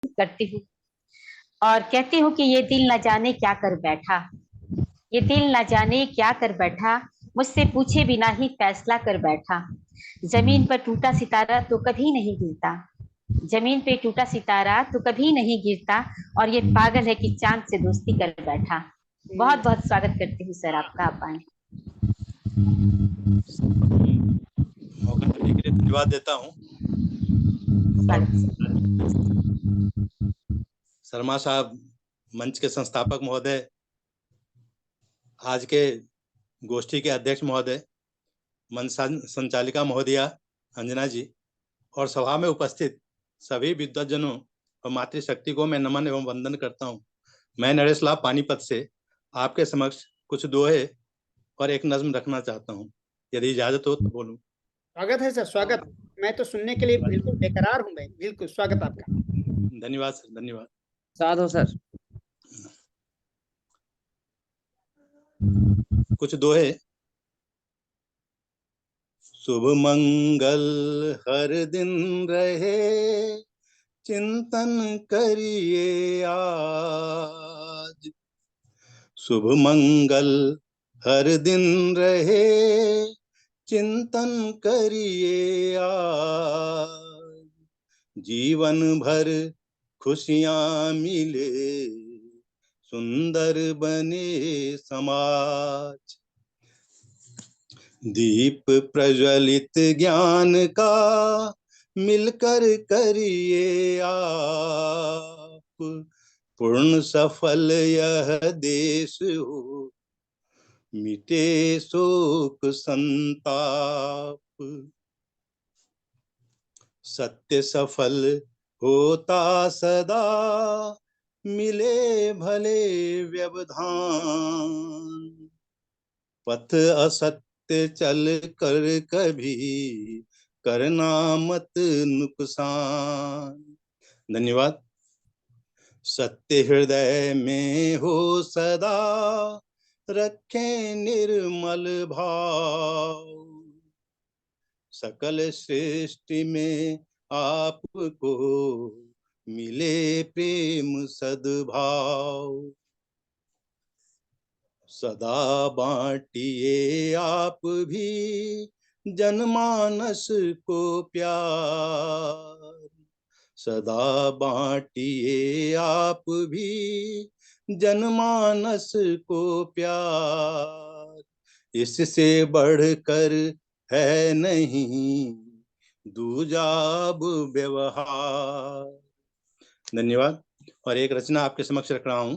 करती हूँ और कहती हूँ कि ये दिल न जाने क्या कर बैठा, ये दिल न जाने क्या कर बैठा, मुझसे पूछे बिना ही फैसला कर बैठा। जमीन पर टूटा सितारा तो कभी नहीं गिरता, जमीन पे टूटा सितारा तो कभी नहीं गिरता, और ये पागल है कि चांद से दोस्ती कर बैठा। बहुत बहुत स्वागत करती हूँ सर आपका, आप आए। मौका देने के लिए धन्यवाद देता हूँ। शर्मा साहब, मंच के संस्थापक महोदय, आज के गोष्ठी के अध्यक्ष महोदय, मंच संचालिका महोदया अंजना जी, और सभा में उपस्थित सभी विद्वज्जनों और मातृशक्ति को मैं नमन एवं वंदन करता हूँ। मैं नरेश लाल पानीपत से आपके समक्ष कुछ दोहे और एक नज्म रखना चाहता हूँ, यदि इजाजत हो तो बोलूं। स्वागत है सर, स्वागत। मैं तो सुनने के लिए बिल्कुल बेकरार हूँ। मैं बिल्कुल स्वागत आपका। धन्यवाद सर, धन्यवाद। साधु सर। कुछ दोहे। शुभ मंगल हर दिन रहे, चिंतन करिए आज। शुभ मंगल हर दिन रहे, चिंतन करिए आज। जीवन भर खुशियां मिले, सुंदर बने समाज। दीप प्रज्वलित ज्ञान का मिलकर करिए आप, पूर्ण सफल यह देश हो, मिटे शोक संताप। सत्य सफल होता सदा, मिले भले व्यवधान। पथ असत्य चल कर कभी करना मत नुकसान। धन्यवाद। सत्य हृदय में हो सदा, रखें निर्मल भाव। सकल सृष्टि में आपको मिले प्रेम सद्भाव। सदा बांटिए आप भी जनमानस को प्यार। सदा बांटिए आप भी जनमानस को प्यार। इससे बढ़कर है नहीं दूजा अब व्यवहार। धन्यवाद। और एक रचना आपके समक्ष रख रहा हूं।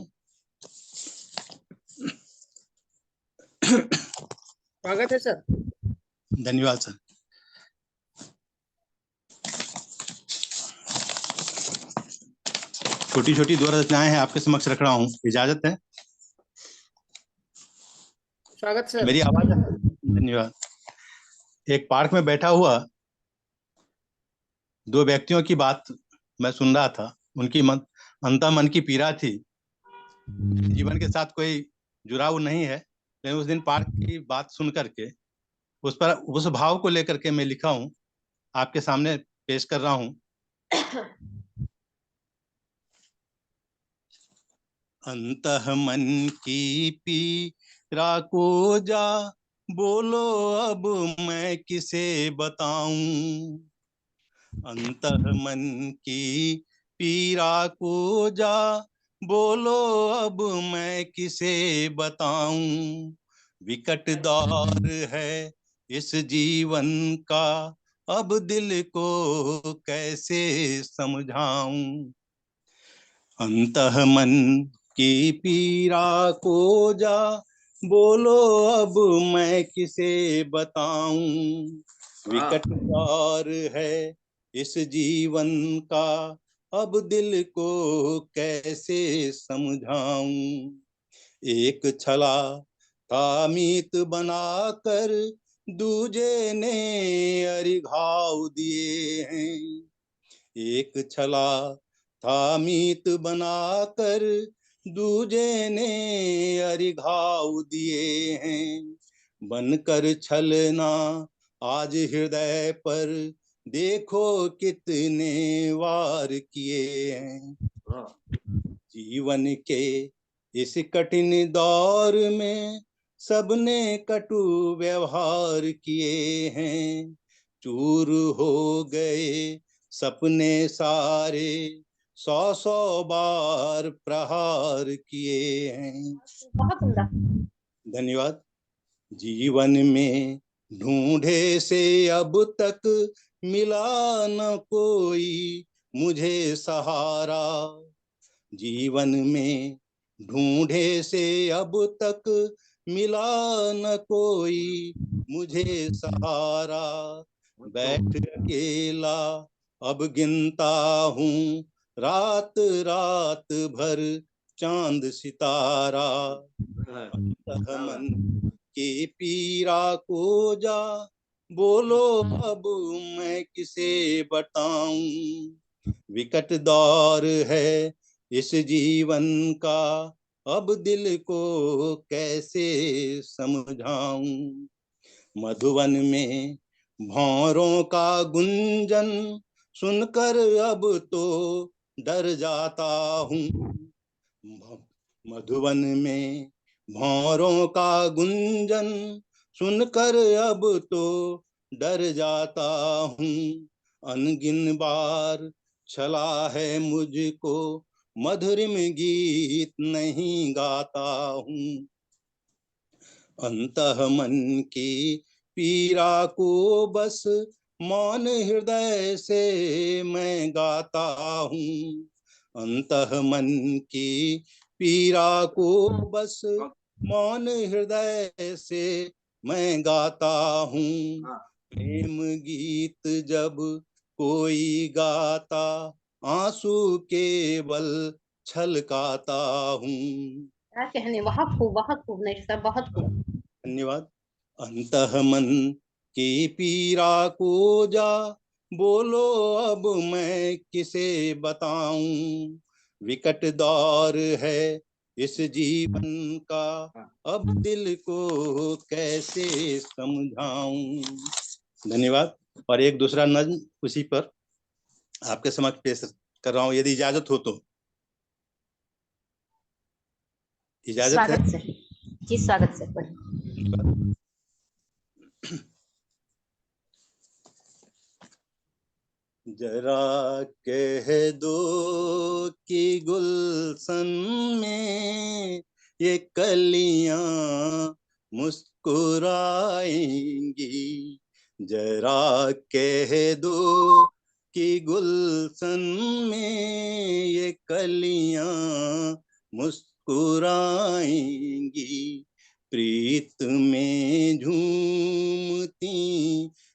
स्वागत है सर। धन्यवाद सर। छोटी छोटी दो रचनाएं हैं, आपके समक्ष रख रहा हूं, इजाजत है? स्वागत सर। मेरी आवाज है? धन्यवाद। एक पार्क में बैठा हुआ दो व्यक्तियों की बात मैं सुन रहा था। उनकी अंतः मन की पीड़ा थी। जीवन के साथ कोई जुड़ाव नहीं है, लेकिन उस दिन पार्क की बात सुन करके उस भाव को लेकर के मैं लिखा हूं, आपके सामने पेश कर रहा हूं। अंतः मन की पीड़ा को जा बोलो, अब मैं किसे बताऊं। अंतः मन की पीड़ा को जा बोलो, अब मैं किसे बताऊं। विकट दौर है इस जीवन का, अब दिल को कैसे समझाऊं। अंतः मन की पीड़ा को जा बोलो, अब मैं किसे बताऊं। विकट दौर है इस जीवन का, अब दिल को कैसे समझाऊं। एक छला था मीत बनाकर, दूजे ने अरि घाव दिए हैं। एक छला था मीत बनाकर, दूजे ने अरि घाव दिए हैं। बनकर छलना आज हृदय पर देखो कितने वार किए हैं। जीवन के इस कठिन दौर में सबने कटु व्यवहार किए हैं। चूर हो गए सपने सारे, 100 बार प्रहार किए हैं। बहुत उम्दा। धन्यवाद। जीवन में ढूंढे से अब तक मिला न कोई मुझे सहारा। जीवन में ढूंढे से अब तक मिला न कोई मुझे सहारा। बैठ अकेला अब गिनता हूँ रात रात भर चांद सितारा। मन की पीरा को जा बोलो अब मैं किसे बताऊं। विकट दौर है इस जीवन का, अब दिल को कैसे समझाऊं। मधुवन में भौरों का गुंजन सुनकर अब तो डर जाता हूँ। मधुवन में भौरों का गुंजन सुनकर अब तो डर जाता हूँ। अनगिन बार छला है मुझको, मधुरिम गीत नहीं गाता हूँ। अंतः मन की पीरा को बस मौन हृदय से मैं गाता हूँ। अंतः मन की पीरा को बस मौन हृदय से मैं गाता हूँ। प्रेम गीत जब कोई गाता, आंसू केवल छलकाता हूँ। क्या कहने, बहुत खूब नहीं सर, बहुत खूब। धन्यवाद। अंतः मन की पीरा को जा बोलो अब मैं किसे बताऊं। विकट दौर है इस जीवन का, अब दिल को कैसे समझाऊं। धन्यवाद। और एक दूसरा नज्म उसी पर आपके समक्ष पेश कर रहा हूं, यदि इजाजत हो तो। इजाजत है? स्वागत सर जी, स्वागत सर। बढ़िया। जरा कह दो कि गुलशन में ये कलियां मुस्कुराएंगी। जरा कह दो कि गुलशन में ये कलियां मुस्कुराएंगी। प्रीत में झूमती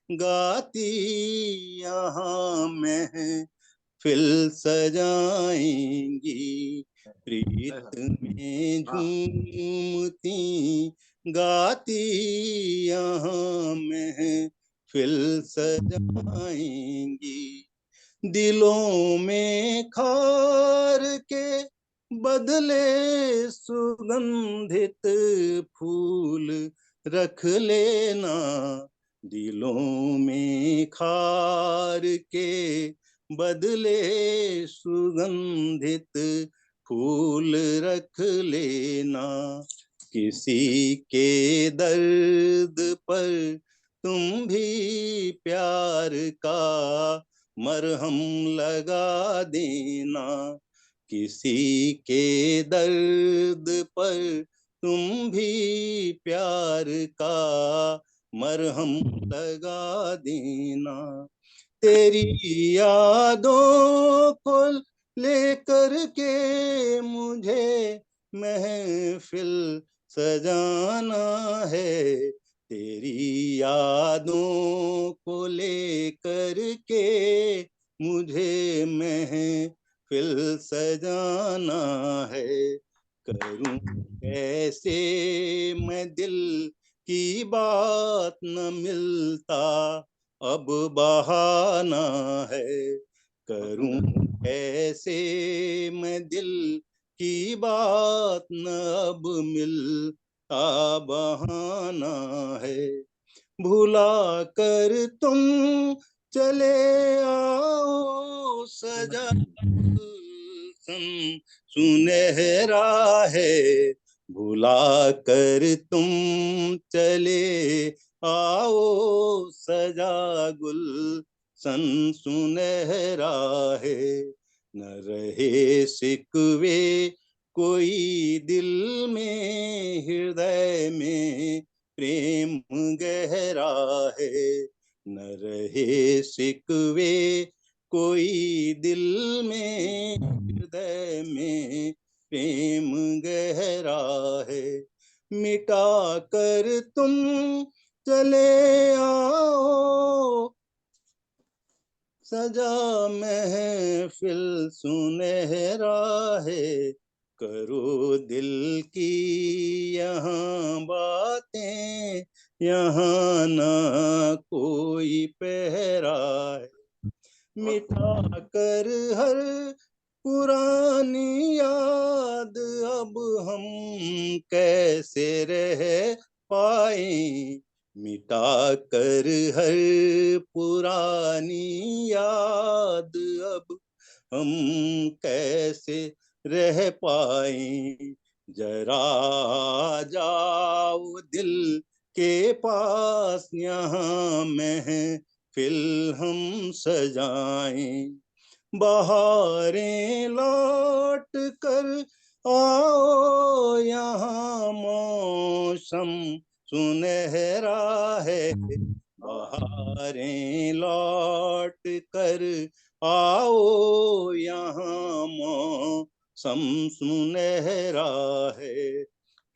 गाती यहाँ महफिल सजाएंगी। प्रीत में झूमती गाती यहाँ महफिल सजाएंगी। दिलों में खार के बदले सुगंधित फूल रख लेना। दिलों में खार के बदले सुगंधित फूल रख लेना। किसी के दर्द पर तुम भी प्यार का मरहम लगा देना। किसी के दर्द पर तुम भी प्यार का मरहम लगा देना। तेरी यादों को लेकर के मुझे महफिल सजाना है। तेरी यादों को लेकर के मुझे महफिल सजाना है। करूं कैसे मैं दिल की बात न मिलता अब बहाना है। करूं कैसे मैं दिल की बात न अब मिलता बहाना है। भुला कर तुम चले आओ सजा गुलशन सुनहरा है, भुला कर तुम चले आओ सजा गुलशन सुनहरा है। न रहे सिकवे कोई दिल में, हृदय में प्रेम गहरा है। न रहे सिकवे कोई दिल में, हृदय में प्रेम गहरा है। मिटा कर तुम चले आओ सजा महफिल सुनहरा है। करो दिल की यहाँ बातें, यहाँ ना कोई पहरा है। मिटा कर हर पुरानी याद अब हम कैसे रह पाए। मिटा कर हर पुरानी याद अब हम कैसे रह पाए। जरा जाओ दिल के पास, यहाँ महफिल हम सजाएं। बहारें लौट कर आओ, यहाँ मौसम सुनहरा है। बहारें लौट कर आओ, यहाँ मौसम सुनहरा है।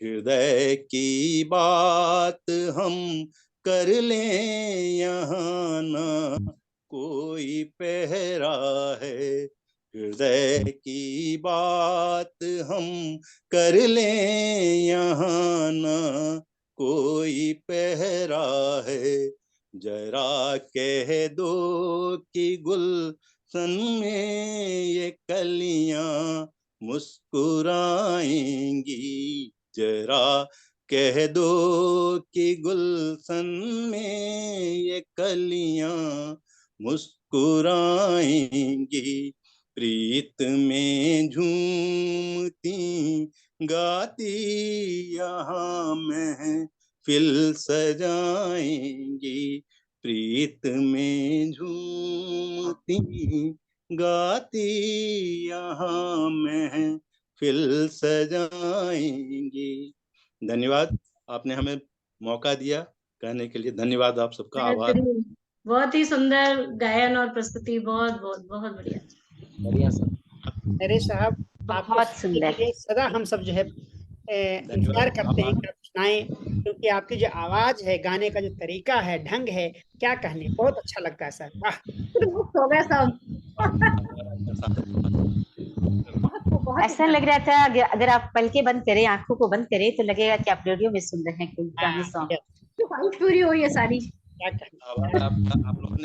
हृदय की बात हम कर लें, यहाँ ना कोई पहरा है। हृदय की बात हम कर लें, यहाँ ना कोई पहरा है। जरा कह दो कि गुलशन में ये कलियां मुस्कुराएंगी। जरा कह दो कि गुलशन में ये कलियां मुस्कुराएंगी। प्रीत में झूमती गाती यहाँ महफिल सजाएंगी। प्रीत में झूमती गाती यहाँ महफिल सजाएंगी। धन्यवाद, आपने हमें मौका दिया कहने के लिए। धन्यवाद, आप सबका आभार। बहुत ही सुंदर गायन और प्रस्तुति, बहुत बहुत बहुत बढ़िया। बढ़िया सर। नरेश साहब, बहुत सुंदर। सदा हम सब जो है इंतजार करते हैं कि आप सुनाएं, क्योंकि आपकी जो आवाज है, गाने का जो तरीका है, ढंग है, क्या कहने, बहुत अच्छा लगता है सर। वाह, हो गया सब। ऐसा लग रहा था अगर आप पलके बंद करें, आंखों को बंद करें, तो लगेगा कि आप रेडियो में सुन रहे हैं कोई गाने सॉन्ग। पूरी हुई है सारी। क्या कहने। आप लोगों ने